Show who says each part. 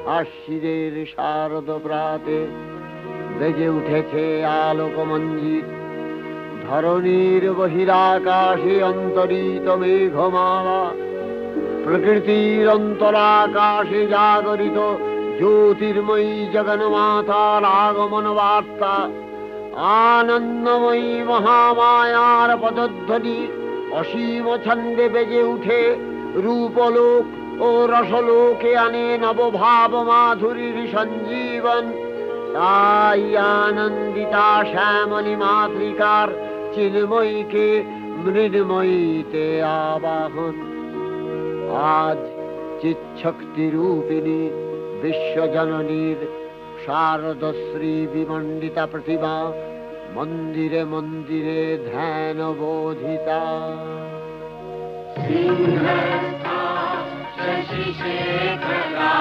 Speaker 1: আশ্বিনের শারদ প্রাতে বেজে উঠেছে আলোক মঞ্জিত। ধরণীর বহিরাকাশে অন্তরিত মেঘমালা, প্রকৃতির অন্তরাকাশে জাগরিত জ্যোতির্ময়ী জগন্মাতার আগমন বার্তা। আনন্দময়ী মহামায়ার পদধ্বনি অসীম ছন্দে বেজে উঠে রূপলোক ও রসলোকে আনে নবভাব মাধুরীর সঞ্জীবন। তাই আনন্দিতা শ্যামলী মাতৃকার চিন্ময়ীকে মৃন্ময়ীতে আবাহন। আজ চিৎশক্তি রূপিণী বিশ্বজননীর শারদশ্রী বিমণ্ডিতা প্রতিমা মন্দিরে মন্দিরে ধ্যান বোধিতা।
Speaker 2: সিংহস্থা শশিশেখরা